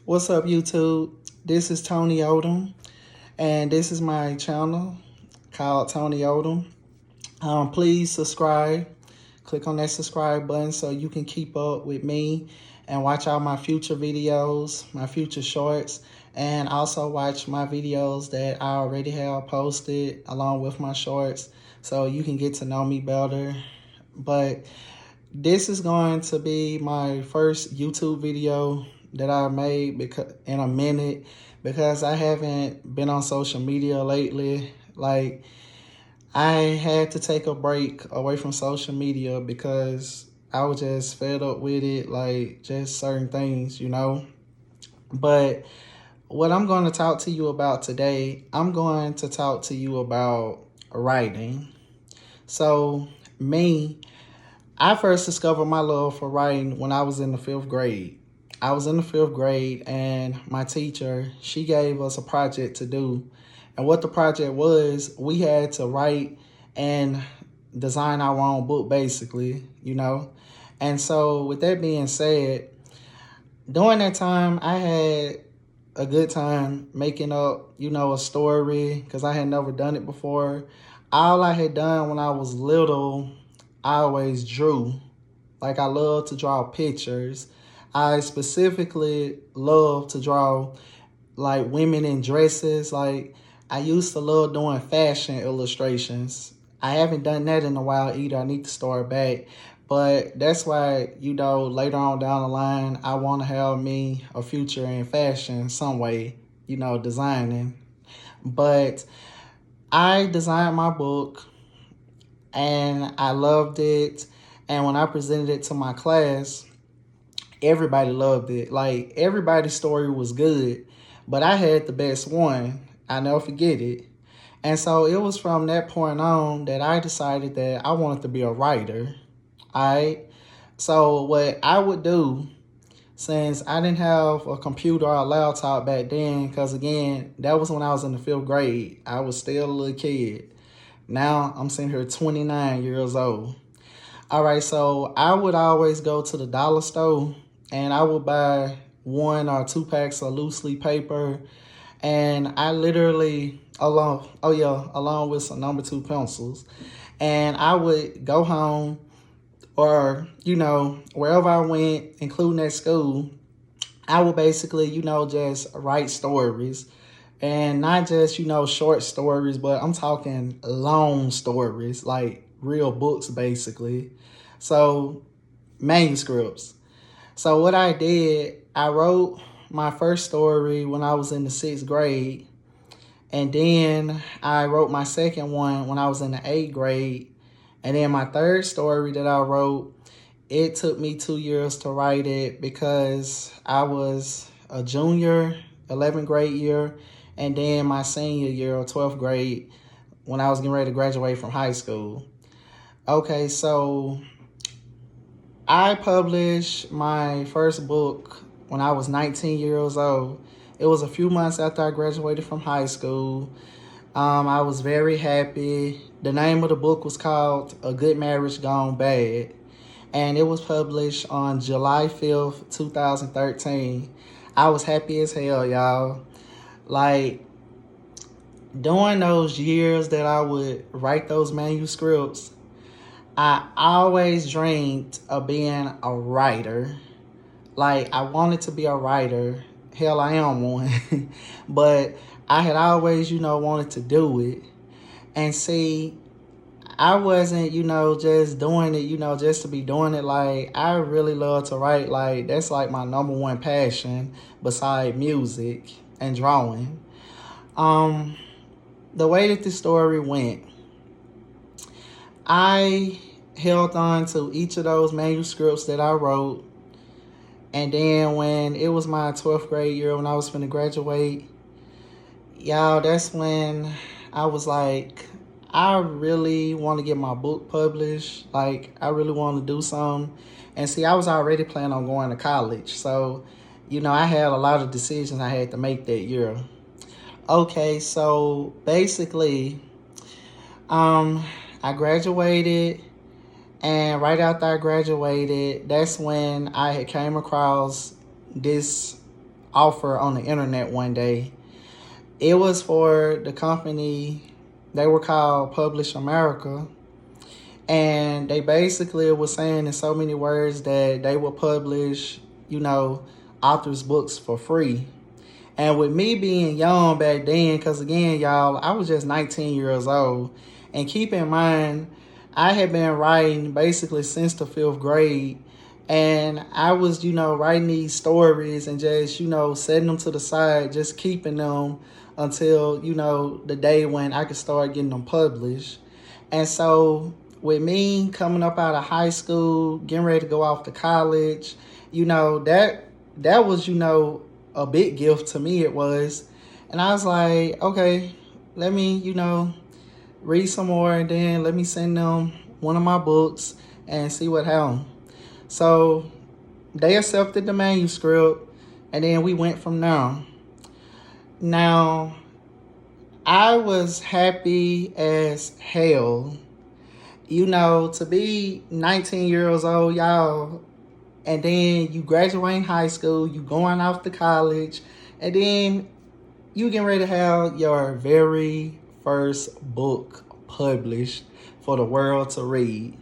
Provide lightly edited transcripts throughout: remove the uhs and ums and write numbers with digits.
What's up, YouTube? This is Tony, and this is my channel called Tony. Please subscribe. Click on that subscribe button so you can keep up with me and watch all my future videos, my future shorts, and also watch my videos that I already have posted along with my shorts so you can get to know me better. But this is going to be my first YouTube video that I made in a minute because I haven't been on social media lately. Like, I had to take a break away from social media because I was just fed up with it, like just certain things. But what I'm going to talk to you about today, I'm going to talk to you about writing. So, I first discovered my love for writing when I was in the 5th grade. I was in the 5th grade and my teacher, she gave us a project to do. And what the project was, we had to write and design our own book, basically. And so with that being said, during that time, I had a good time making up, a story because I had never done it before. All I had done when I was little, I always drew. Like, I love to draw pictures. I specifically love to draw like women in dresses. Like, I used to love doing fashion illustrations. I haven't done that in a while either. I need to start back. But that's why, later on down the line, I want to have me a future in fashion some way, designing. But I designed my book and I loved it. And when I presented it to my class, everybody loved it. Like, everybody's story was good, but I had the best one. I never forget it. And so it was from that point on that I decided that I wanted to be a writer. All right. So what I would do, since I didn't have a computer or a laptop back then, because again, that was when I was in the 5th grade. I was still a little kid. Now I'm sitting here 29 years old. All right, so I would always go to the dollar store and I would buy 1 or 2 packs of loose leaf paper. And I literally, along with some number 2 pencils. And I would go home or, wherever I went, including at school, I would basically, just write stories. And not just, short stories, but I'm talking long stories, like real books, basically. So, manuscripts. So what I did, I wrote my first story when I was in the 6th grade. And then I wrote my second one when I was in the 8th grade. And then my third story that I wrote, it took me 2 years to write it because I was a junior, 11th grade year, and then my senior year or 12th grade when I was getting ready to graduate from high school. Okay, so I published my first book when I was 19 years old. It was a few months after I graduated from high school. I was very happy. The name of the book was called A Good Marriage Gone Bad. And it was published on July 5th, 2013. I was happy as hell, y'all. Like, during those years that I would write those manuscripts, I always dreamed of being a writer. Like, I wanted to be a writer. Hell, I am one. But I had always, wanted to do it. And see, I wasn't, just doing it, just to be doing it. Like, I really love to write. Like, that's like my number one passion beside music and drawing. The way that the story went, I held on to each of those manuscripts that I wrote. And then when it was my 12th grade year, when I was going to graduate, y'all, that's when I was like, I really want to get my book published. Like, I really want to do something. And see, I was already planning on going to college. So, I had a lot of decisions I had to make that year. Okay, so basically, I graduated, and right after I graduated, that's when I had came across this offer on the internet one day. It was for the company, they were called Publish America. And they basically were saying in so many words that they would publish, authors' books for free. And with me being young back then, because again, y'all, I was just 19 years old. And keep in mind, I had been writing basically since the 5th grade. And I was, writing these stories and just, setting them to the side, just keeping them until, the day when I could start getting them published. And so with me coming up out of high school, getting ready to go off to college, that was, a big gift to me. It was. And I was like, okay, let me, read some more and then let me send them one of my books and see what happens. So they accepted the manuscript and then we went from there. Now, I was happy as hell, to be 19 years old, y'all, and then you graduating high school, you going off to college, and then you getting ready to have your very first book published for the world to read.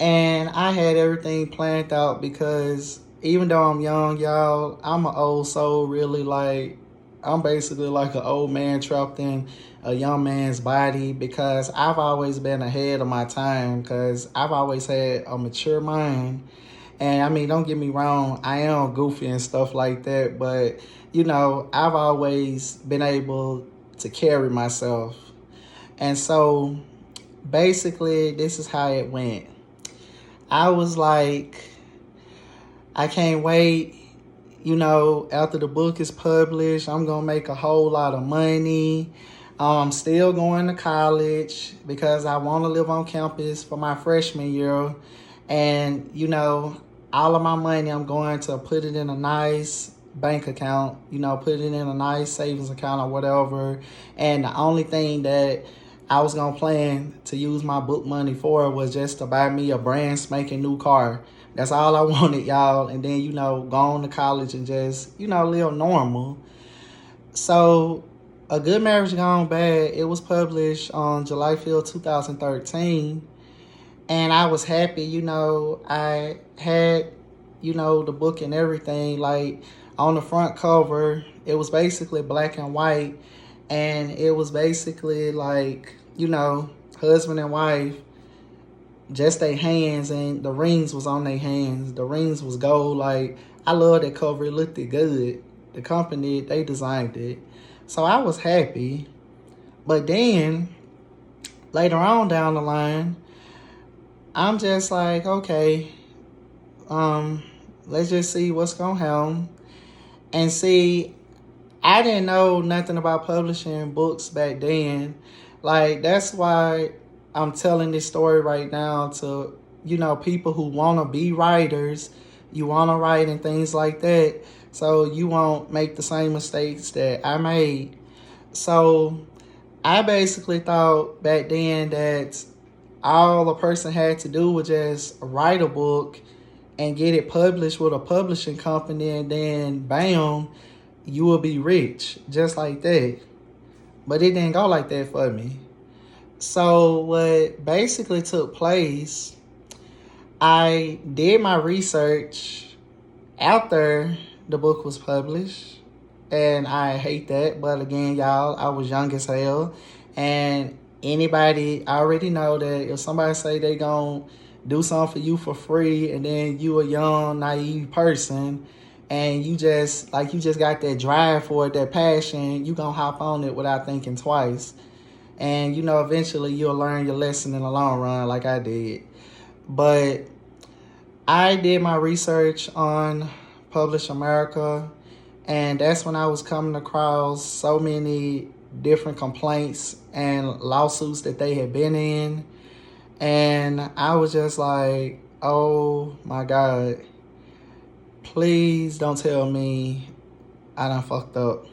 And I had everything planned out because even though I'm young, y'all, I'm an old soul, really. Like, I'm basically like an old man trapped in a young man's body because I've always been ahead of my time because I've always had a mature mind. And I mean, don't get me wrong, I am goofy and stuff like that, but I've always been able to carry myself. And so basically, this is how it went. I was like, I can't wait. After the book is published, I'm going to make a whole lot of money. I'm still going to college because I want to live on campus for my freshman year. And, all of my money, I'm going to put it in a nice bank account, put it in a nice savings account or whatever. And the only thing that I was going to plan to use my book money for was just to buy me a brand spanking new car. That's all I wanted, y'all. And then, go on to college and just, live normal. So A Good Marriage Gone Bad, it was published on July 5th, 2013. And I was happy, I had, the book and everything. Like, on the front cover, it was basically black and white. And it was basically like, husband and wife, just their hands, and the rings was on their hands. The rings was gold. Like, I love that cover. It looked good. The company, they designed it. So I was happy. But then, later on down the line, I'm just like, okay, let's just see what's going to happen. And see, I didn't know nothing about publishing books back then. Like, that's why I'm telling this story right now to, people who want to be writers, you want to write and things like that, so you won't make the same mistakes that I made. So I basically thought back then that all a person had to do was just write a book and get it published with a publishing company, and then bam, you will be rich, just like that. But it didn't go like that for me. So what basically took place, I did my research after the book was published. And I hate that. But again, y'all, I was young as hell. And anybody already know that if somebody say they gonna do something for you for free, and then you a young, naive person, and you just got that drive for it, that passion, you gonna hop on it without thinking twice. And, eventually you'll learn your lesson in the long run like I did. But I did my research on Publish America, and that's when I was coming across so many different complaints and lawsuits that they had been in. And I was just like, oh my God, please don't tell me I done fucked up.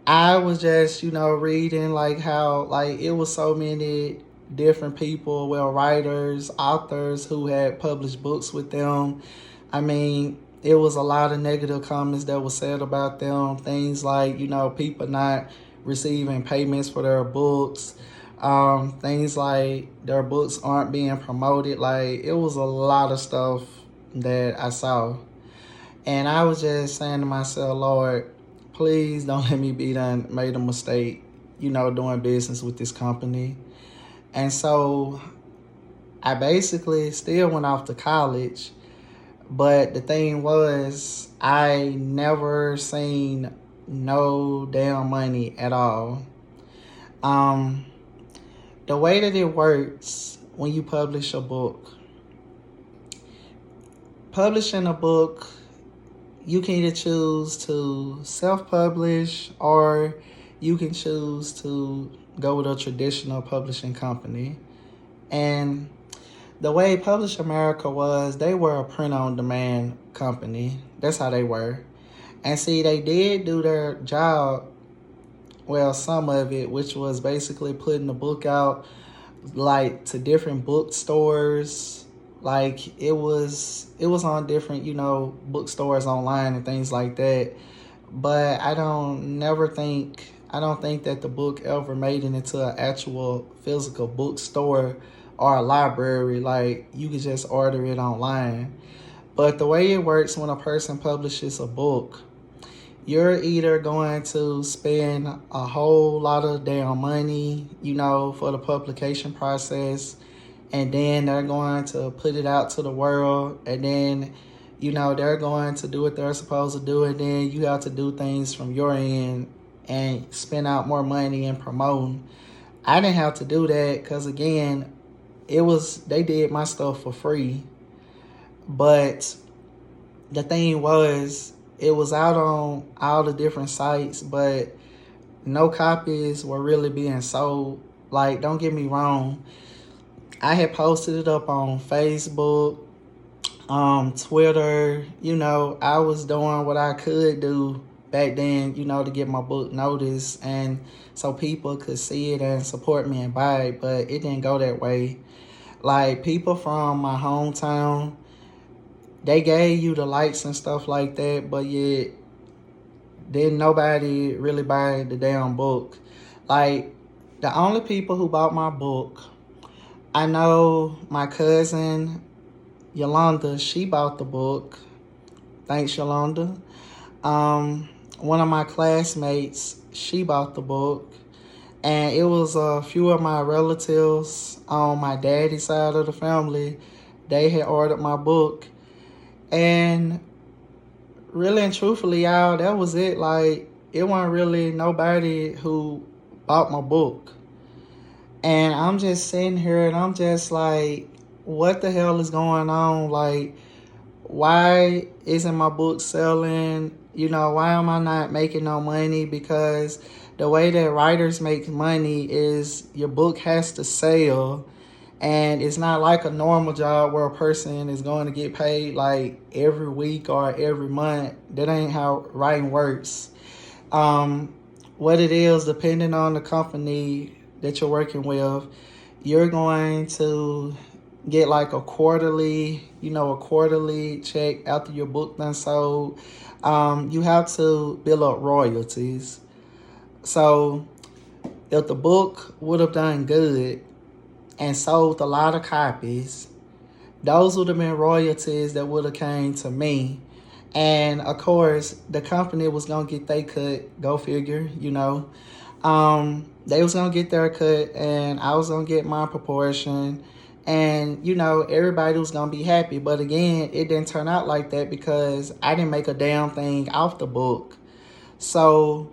I was just, reading like how, like, it was so many different people, writers, authors who had published books with them. I mean, it was a lot of negative comments that were said about them. Things like, people not receiving payments for their books. Things like their books aren't being promoted. Like, it was a lot of stuff that I saw. And I was just saying to myself, Lord, please don't let me be done made a mistake, doing business with this company. And so I basically still went off to college. But the thing was, I never seen no damn money at all. The way that it works when you publish a book, publishing a book, you can either choose to self-publish or you can choose to go with a traditional publishing company. And the way Publish America was, they were a print-on-demand company. That's how they were. And see, they did do their job, well, some of it, which was basically putting the book out, like, to different bookstores. Like, it was on different, bookstores online and things like that. But I don't think that the book ever made it into an actual physical bookstore or a library. Like, you could just order it online. But the way it works when a person publishes a book, you're either going to spend a whole lot of damn money, for the publication process, and then they're going to put it out to the world, and then, they're going to do what they're supposed to do, and then you have to do things from your end and spend out more money and promoting. I didn't have to do that because, again, they did my stuff for free. But the thing was, it was out on all the different sites, but no copies were really being sold. Like, don't get me wrong, I had posted it up on Facebook, Twitter. I was doing what I could do back then, to get my book noticed and so people could see it and support me and buy it, but it didn't go that way. Like, people from my hometown, they gave you the likes and stuff like that, but yet didn't nobody really buy the damn book. Like, the only people who bought my book, I know my cousin Yolanda, she bought the book. Thanks, Yolanda. One of my classmates, she bought the book. And it was a few of my relatives on my daddy's side of the family. They had ordered my book. And really and truthfully, y'all, that was it. Like, it wasn't really nobody who bought my book. And I'm just sitting here and I'm just like, what the hell is going on? Like, why isn't my book selling? Why am I not making no money? Because the way that writers make money is your book has to sell. And it's not like a normal job where a person is going to get paid like every week or every month. That ain't how writing works. What it is, depending on the company that you're working with, you're going to get like a quarterly check after your book done sold. You have to build up royalties. So if the book would have done good and sold a lot of copies, those would have been royalties that would have came to me. And of course, the company was going to get their cut, go figure, They was going to get their cut and I was going to get my proportion. And, everybody was going to be happy. But again, it didn't turn out like that because I didn't make a damn thing off the book. So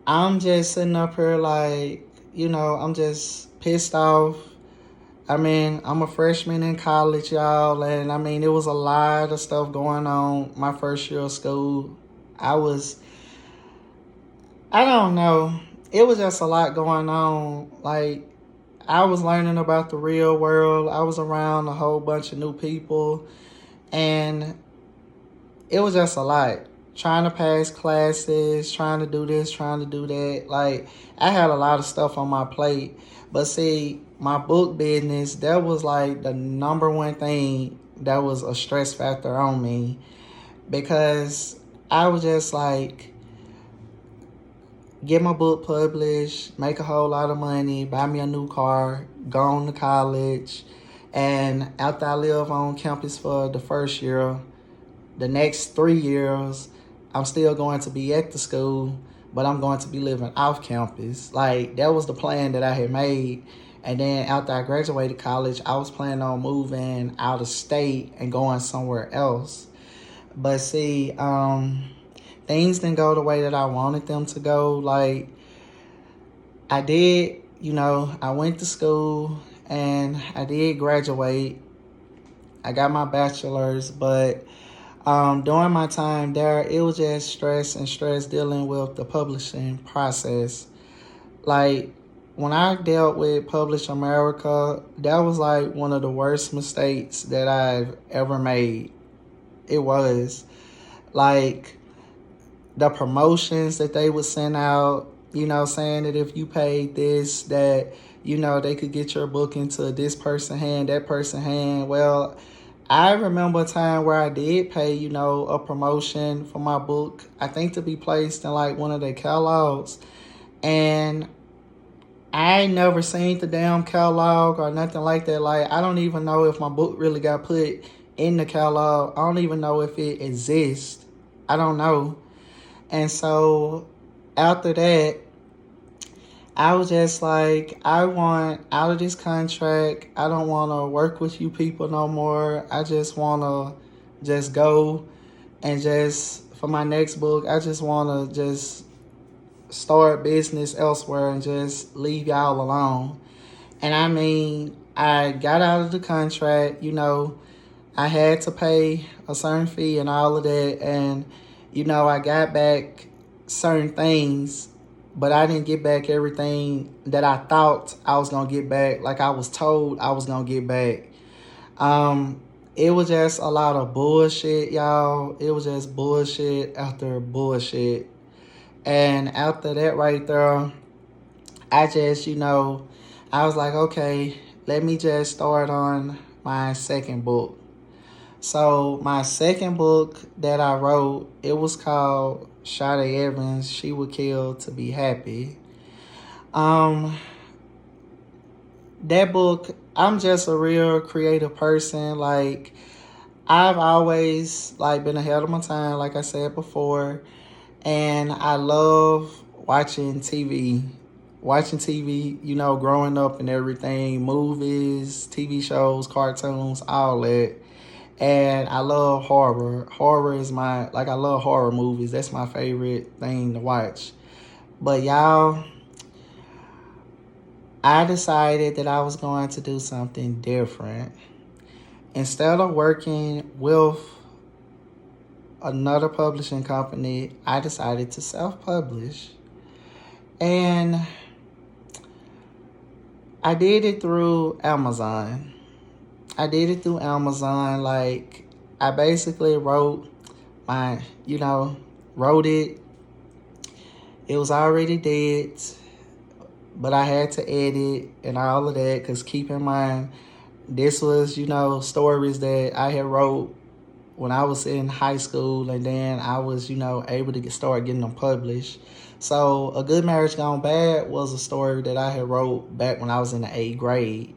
I'm just sitting up here like, I'm just pissed off. I mean, I'm a freshman in college, y'all. And I mean, it was a lot of stuff going on my first year of school. I don't know. It was just a lot going on. Like, I was learning about the real world. I was around a whole bunch of new people. And it was just a lot. Trying to pass classes, trying to do this, trying to do that. Like, I had a lot of stuff on my plate. But see, my book business, that was like the number one thing that was a stress factor on me. because I was just like, get my book published, make a whole lot of money, buy me a new car, go on to college. And after I live on campus for the first year, the next 3 years, I'm still going to be at the school, but I'm going to be living off campus. Like, that was the plan that I had made. And then after I graduated college, I was planning on moving out of state and going somewhere else. But see, things didn't go the way that I wanted them to go. Like, I did, I went to school and I did graduate. I got my bachelor's, but during my time there, it was just stress dealing with the publishing process. Like, when I dealt with Publish America, that was like one of the worst mistakes that I've ever made. It was. Like, the promotions that they would send out, saying that if you paid this, that, they could get your book into this person's hand, that person's hand. Well, I remember a time where I did pay, a promotion for my book, I think to be placed in like one of their catalogs. And I ain't never seen the damn catalog or nothing like that. Like, I don't even know if my book really got put in the catalog. I don't even know if it exists. I don't know. And so after that, I was just like, I want out of this contract. I don't want to work with you people no more. I just want to just go and just, for my next book, I just want to just start business elsewhere and just leave y'all alone. And I mean, I got out of the contract, I had to pay a certain fee and all of that. And, I got back certain things, but I didn't get back everything that I thought I was going to get back, like I was told I was going to get back. It was just a lot of bullshit, y'all. It was just bullshit after bullshit. And after that right there, I just, I was like, okay, let me just start on my second book. So my second book that I wrote, it was called Sade Evans, She Would Kill to Be Happy. That book, I'm just a real creative person. Like, I've always like been ahead of my time, like I said before. And I love watching TV. Watching TV, growing up and everything, movies, TV shows, cartoons, all that. And I love horror. Horror is I love horror movies. That's my favorite thing to watch. But y'all, I decided that I was going to do something different. Instead of working with another publishing company, I decided to self-publish. And I did it through Amazon. Like, I basically wrote wrote it. It was already dead, but I had to edit and all of that, because keep in mind, this was, stories that I had wrote when I was in high school, and then I was, able to start getting them published. So A Good Marriage Gone Bad was a story that I had wrote back when I was in the 8th grade.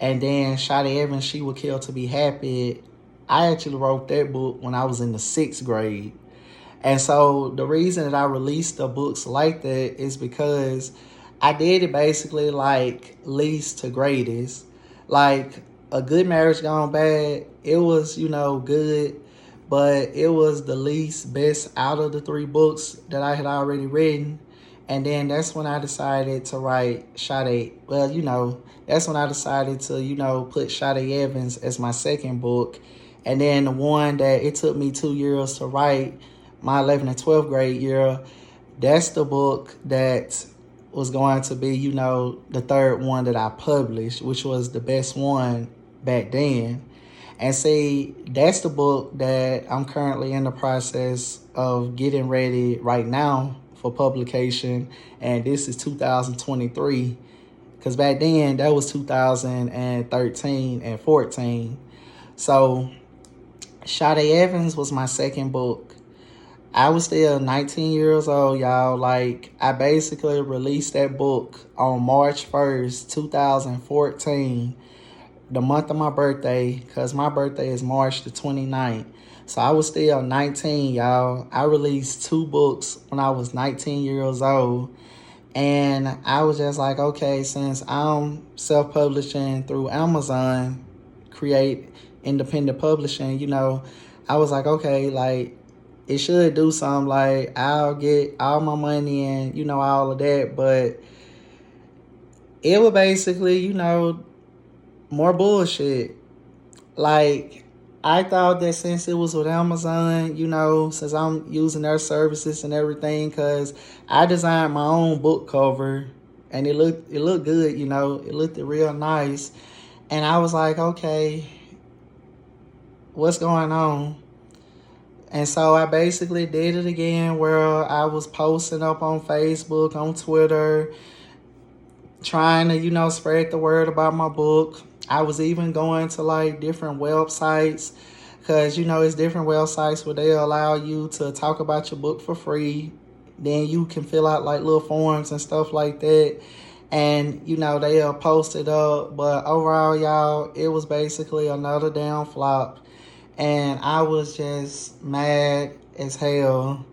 And then Sade Evans, She Would Kill to Be Happy, I actually wrote that book when I was in the 6th grade. And so the reason that I released the books like that is because I did it basically like least to greatest. Like, A Good Marriage Gone Bad, it was, good, but it was the least best out of the 3 books that I had already written. And then that's when I decided to write Sade. Well, that's when I decided to, put Sade Evans as my second book. And then the one that it took me 2 years to write, my 11th and 12th grade year, that's the book that was going to be, the third one that I published, which was the best one back then. And see, that's the book that I'm currently in the process of getting ready right now for publication. And this is 2023. Because back then, that was 2013 and 14. So Sade Evans was my second book. I was still 19 years old, y'all. Like, I basically released that book on March 1st, 2014, the month of my birthday, because my birthday is March the 29th. So I was still 19, y'all. I released 2 books when I was 19 years old. And I was just like, okay, since I'm self-publishing through Amazon, create independent publishing, I was like, okay, like, it should do something. Like, I'll get all my money and, all of that. But it was basically, more bullshit. Like, I thought that since it was with Amazon, since I'm using their services and everything, because I designed my own book cover and it looked good, it looked real nice. And I was like, okay, what's going on? And so I basically did it again where I was posting up on Facebook, on Twitter, trying to, spread the word about my book. I was even going to like different websites because, it's different websites where they allow you to talk about your book for free. Then you can fill out like little forms and stuff like that. And, they'll post it up. But overall, y'all, it was basically another damn flop. And I was just mad as hell.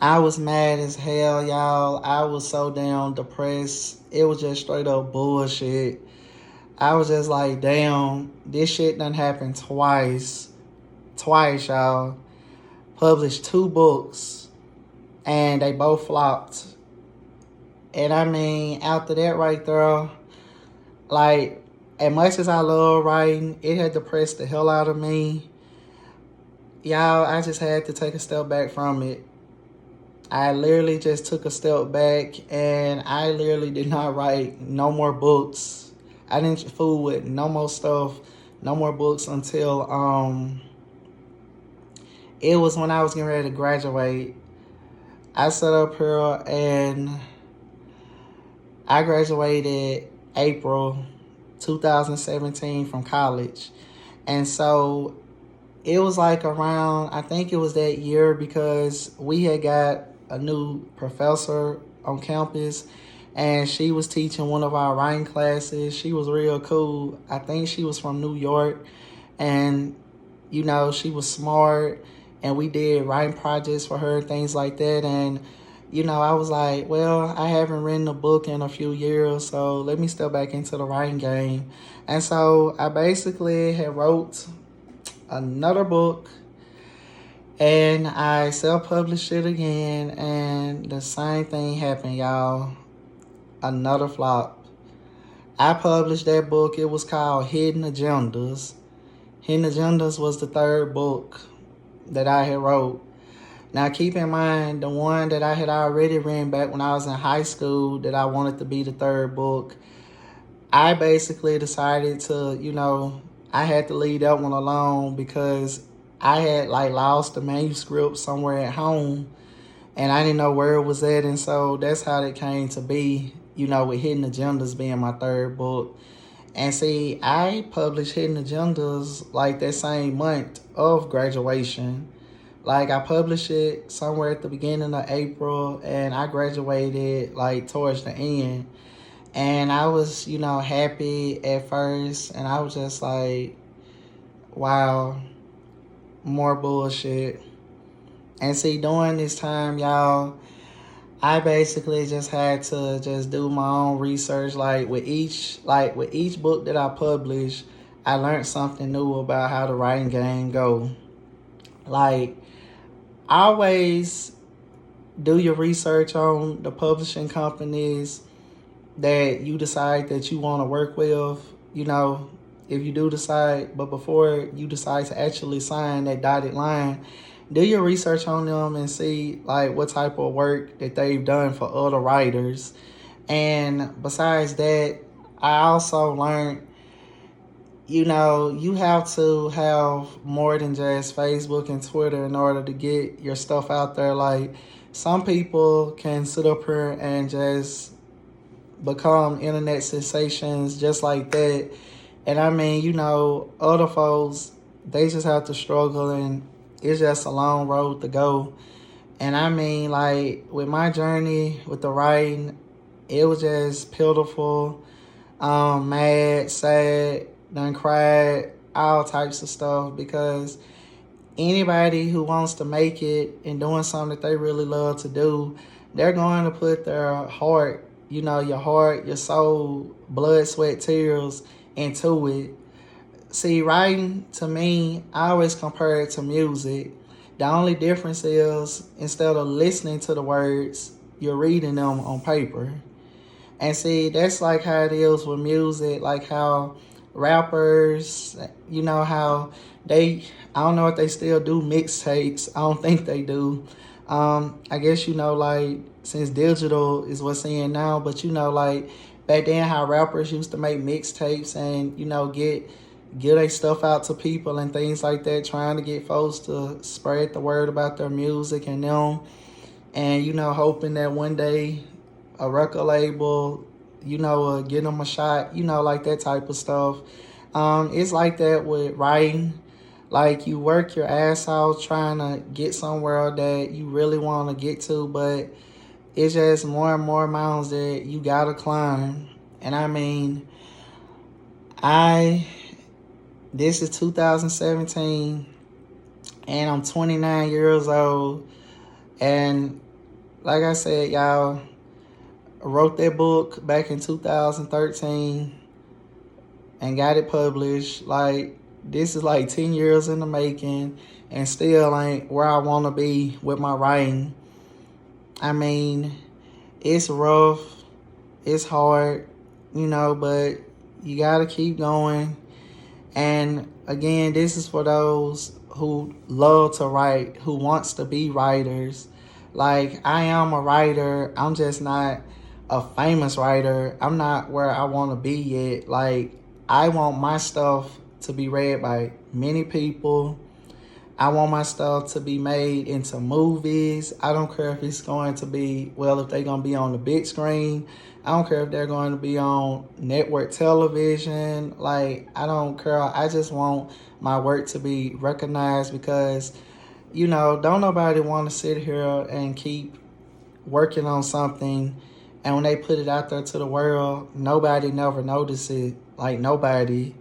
I was mad as hell, y'all. I was so damn depressed. It was just straight up bullshit. I was just like, damn, this shit done happened twice. Twice, y'all. Published 2 books. And they both flopped. And I mean, after that right there, like, as much as I love writing, it had depressed the hell out of me. Y'all, I just had to take a step back from it. I literally just took a step back and I literally did not write no more books. I didn't fool with no more stuff, no more books until it was when I was getting ready to graduate. I sat up here and I graduated April 2017 from college. And so it was like around, I think it was that year because we had got a new professor on campus and she was teaching one of our writing classes. She was real cool. I think she was from New York and, she was smart and we did writing projects for her and things like that. And, I was like, well, I haven't written a book in a few years, so let me step back into the writing game. And so I basically had wrote another book and I self-published it again and the same thing happened, y'all. Another flop. I published that book. It was called Hidden Agendas. Hidden Agendas was the 3rd book that I had wrote. Now keep in mind the one that I had already written back when I was in high school that I wanted to be the 3rd book. I basically decided to, I had to leave that one alone because I had like lost the manuscript somewhere at home and I didn't know where it was at. And so that's how it came to be, with Hidden Agendas being my 3rd book. And see, I published Hidden Agendas like that same month of graduation. Like I published it somewhere at the beginning of April and I graduated like towards the end. And I was, happy at first. And I was just like, wow, more bullshit. And see, during this time, y'all, I basically just had to just do my own research. Like with each book that I published, I learned something new about how the writing game go. Like, always do your research on the publishing companies that you decide that you want to work with, if you do decide, but before you decide to actually sign that dotted line, do your research on them and see like what type of work that they've done for other writers. And besides that, I also learned, you have to have more than just Facebook and Twitter in order to get your stuff out there. Like some people can sit up here and just become internet sensations just like that. And I mean, other folks, they just have to struggle, and it's just a long road to go. And I mean, like, with my journey with the writing, it was just pitiful, mad, sad, done cried, all types of stuff, because anybody who wants to make it and doing something that they really love to do, they're going to put their heart, your heart, your soul, blood, sweat, tears into it. See, writing, to me, I always compare it to music. The only difference is, instead of listening to the words, you're reading them on paper. And see, that's like how it is with music, like how rappers, how I don't know if they still do mixtapes. I don't think they do. I guess, like, since digital is what's in now, but, like, back then how rappers used to make mixtapes and, get their stuff out to people and things like that, trying to get folks to spread the word about their music and them. And, hoping that one day a record label, get them a shot, like that type of stuff. It's like that with writing. Like, you work your ass off trying to get somewhere that you really want to get to, but it's just more and more mountains that you gotta climb. And I mean, this is 2017, and I'm 29 years old, and like I said, y'all, I wrote that book back in 2013 and got it published. Like, this is like 10 years in the making, and still ain't where I want to be with my writing. I mean, it's rough, it's hard, but you got to keep going. And again, this is for those who love to write, who wants to be writers. Like, I am a writer. I'm just not a famous writer. I'm not where I want to be yet. Like, I want my stuff to be read by many people. I want my stuff to be made into movies. I don't care if it's going to be, if they're going to be on the big screen. I don't care if they're going to be on network television. Like, I don't care. I just want my work to be recognized, because, don't nobody want to sit here and keep working on something, and when they put it out there to the world, nobody never notice it. Like, nobody.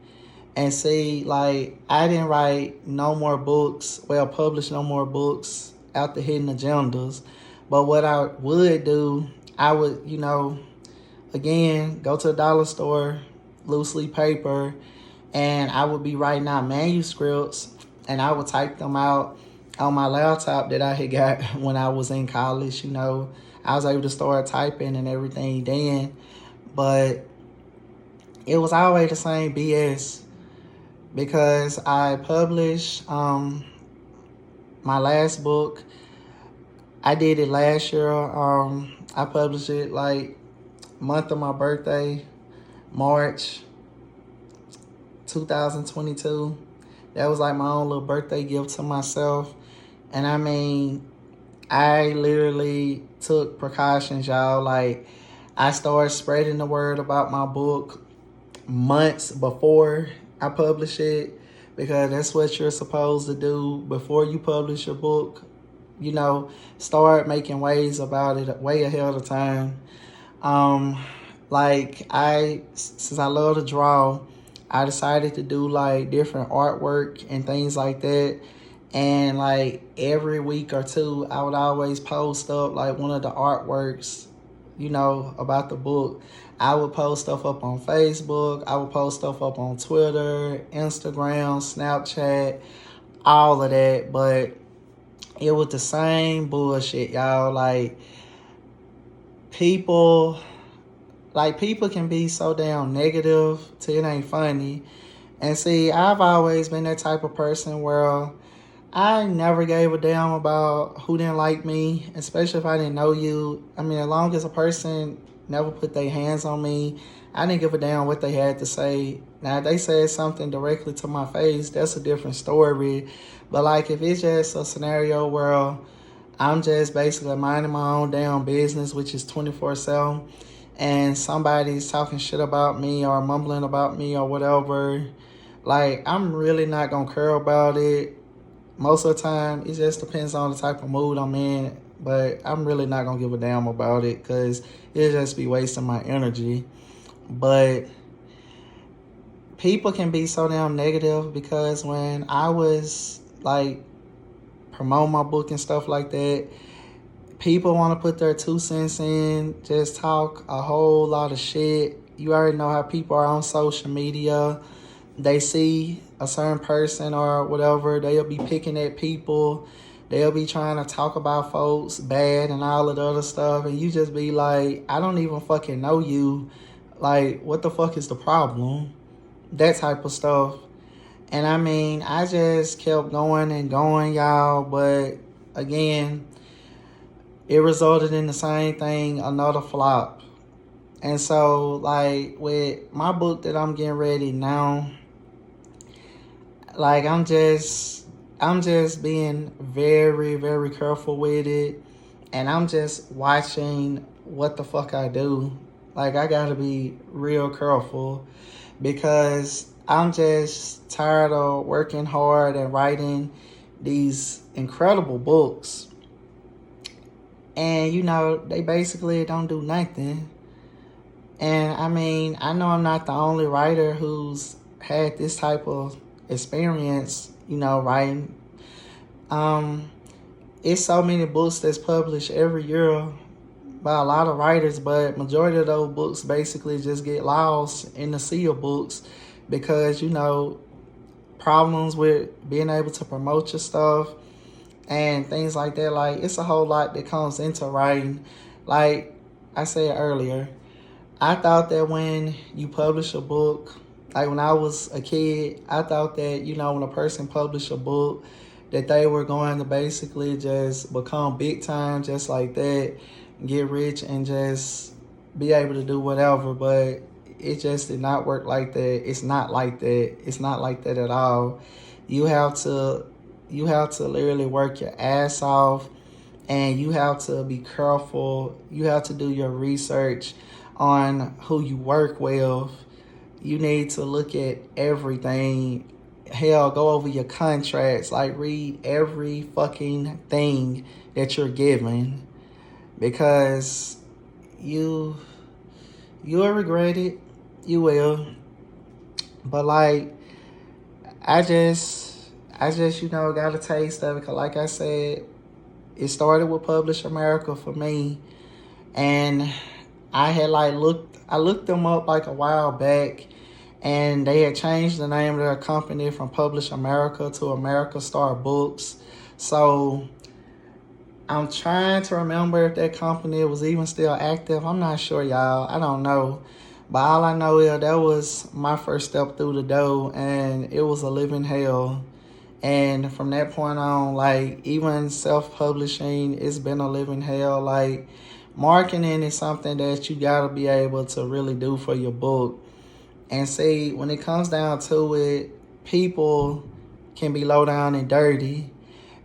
And see, like, I didn't write no more books, publish no more books after Hidden Agendas. But what I would do, I would, again, go to the dollar store, loose leaf paper, and I would be writing out manuscripts, and I would type them out on my laptop that I had got when I was in college. I was able to start typing and everything then, but it was always the same BS, because I published my last book. I did it last year. I published it like month of my birthday, March 2022. That was like my own little birthday gift to myself. And I mean, I literally took precautions, y'all. Like, I started spreading the word about my book months before I publish it, because that's what you're supposed to do before you publish your book. Start making waves about it way ahead of time. Since I love to draw, I decided to do like different artwork and things like that. And like every week or two, I would always post up like one of the artworks, about the book. I would post stuff up on Facebook. I would post stuff up on Twitter, Instagram, Snapchat, all of that. But it was the same bullshit, y'all. Like, people can be so damn negative till it ain't funny. And see, I've always been that type of person where I never gave a damn about who didn't like me, especially if I didn't know you. I mean, as long as a person never put their hands on me, I didn't give a damn what they had to say. Now, if they said something directly to my face, that's a different story. But like, if it's just a scenario where I'm just basically minding my own damn business, which is 24/7, and somebody's talking shit about me or mumbling about me or whatever, Like, I'm really not gonna care about it. Most of the time, it just depends on the type of mood I'm in. But I'm really not gonna give a damn about it because it'll just be wasting my energy. But people can be so damn negative because when I was like promote my book and stuff like that, people want to put their 2 cents in, just talk a whole lot of shit. You already know how people are on social media. They see a certain person or whatever, they'll be picking at people. They'll be trying to talk about folks bad and all of the other stuff. And you just be like, I don't even fucking know you. Like, what the fuck is the problem? That type of stuff. And I mean, I just kept going and going, y'all. But again, it resulted in the same thing, another flop. And so, like, with my book that I'm getting ready now, like, I'm just being very, very careful with it. And I'm just watching what the fuck I do. Like, I gotta be real careful because I'm just tired of working hard and writing these incredible books. And, you know, they basically don't do nothing. And I mean, I know I'm not the only writer who's had this type of experience, you know, writing. It's so many books that's published every year by a lot of writers, but majority of those books basically just get lost in the sea of books because, you know, problems with being able to promote your stuff and things like that. Like, it's a whole lot that comes into writing. Like I said earlier, I thought that when you publish a book, like when I was a kid, I thought that, you know, when a person published a book, that they were going to basically just become big time just like that, get rich and just be able to do whatever. But it just did not work like that. It's not like that. It's not like that at all. You have to literally work your ass off, and you have to be careful. You have to do your research on who you work with. You need to look at everything. Hell, go over your contracts. Like, read every fucking thing that you're given, because you'll regret it. You will. But like, I just you know, got a taste of it. Because like I said, it started with Publish America for me, and I had I looked them up like a while back, and they had changed the name of their company from Publish America to America Star Books. So I'm trying to remember if that company was even still active. I'm not sure, y'all. I don't know. But all I know is that was my first step through the door, and it was a living hell. And from that point on, like, even self-publishing, it's been a living hell. Like, marketing is something that you got to be able to really do for your book. And see, when it comes down to it, people can be low down and dirty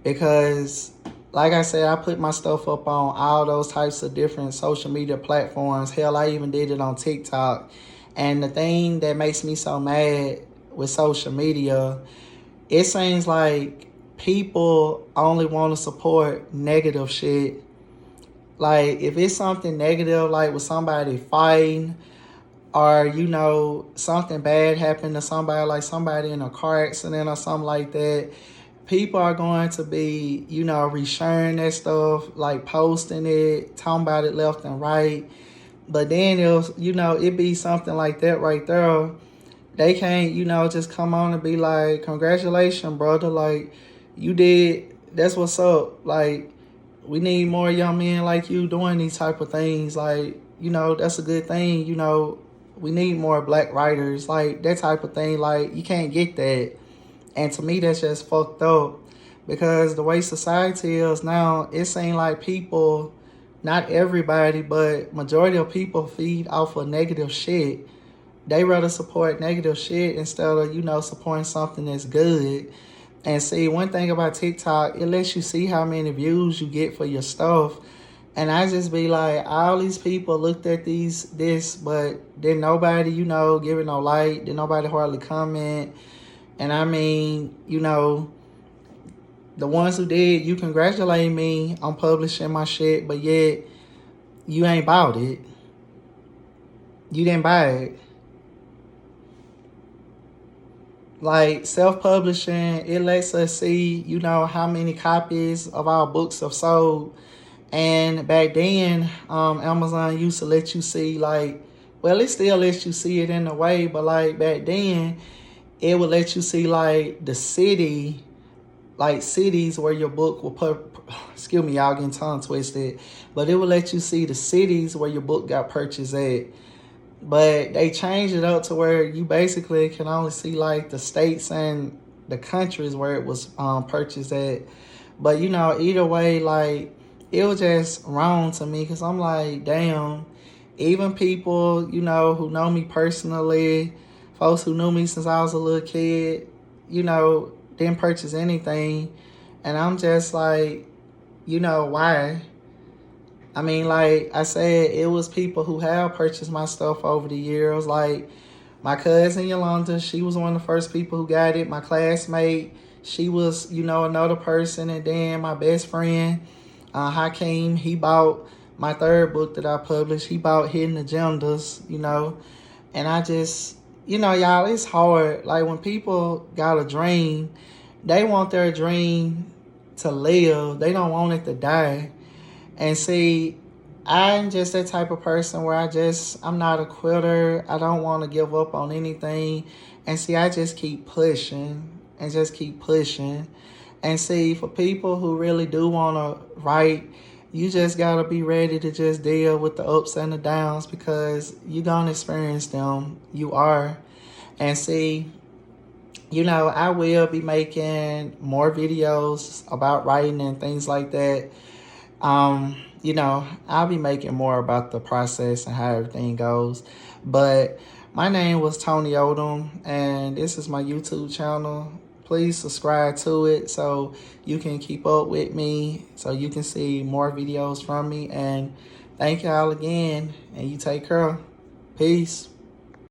because, like I said, I put my stuff up on all those types of different social media platforms. Hell, I even did it on TikTok. And the thing that makes me so mad with social media, it seems like people only want to support negative shit. Like, if it's something negative, like with somebody fighting, or, you know, something bad happened to somebody, like somebody in a car accident or something like that, people are going to be, you know, resharing that stuff, like posting it, talking about it left and right. But then it'll, you know, it be something like that right there. They can't, you know, just come on and be like, congratulations, brother. Like, you did, that's what's up. Like, we need more young men like you doing these type of things. Like, you know, that's a good thing. You know, we need more black writers, like that type of thing. Like, you can't get that. And to me, that's just fucked up because the way society is now, it seems like people, not everybody, but majority of people feed off of negative shit. They rather support negative shit instead of, you know, supporting something that's good. And see, one thing about TikTok, it lets you see how many views you get for your stuff. And I just be like, all these people looked at this, but then nobody, you know, giving no like, then nobody hardly comment. And I mean, you know, the ones who did, you congratulate me on publishing my shit, but yet you ain't bought it. You didn't buy it. Like, self-publishing, it lets us see, you know, how many copies of our books have sold. And back then, Amazon used to let you see, like, well, it still lets you see it in a way, but like back then, it would let you see like the city, like cities where your book will put, excuse me, y'all getting tongue twisted, but it would let you see the cities where your book got purchased at. But they changed it up to where you basically can only see like the states and the countries where it was purchased at. But you know, either way, like, it was just wrong to me, because I'm like, damn, even people, you know, who know me personally, folks who knew me since I was a little kid, you know, didn't purchase anything. And I'm just like, you know, why? I mean, like I said, it was people who have purchased my stuff over the years. Like my cousin Yolanda, she was one of the first people who got it. My classmate, she was, you know, another person. And then my best friend, Hakeem, he bought my third book that I published. He bought Hidden Agendas, you know. And I just, you know, y'all, it's hard. Like when people got a dream, they want their dream to live. They don't want it to die. And see, I'm just that type of person where I'm not a quitter. I don't want to give up on anything. And see, I just keep pushing and just keep pushing. And see, for people who really do want to write, you just got to be ready to just deal with the ups and the downs, because you're going to experience them. You are. And see, you know, I will be making more videos about writing and things like that. You know, I'll be making more about the process and how everything goes. But my name was Tonne Odom, and this is my YouTube channel. Please subscribe to it so you can keep up with me, so you can see more videos from me. And thank y'all again, and you take care. Peace.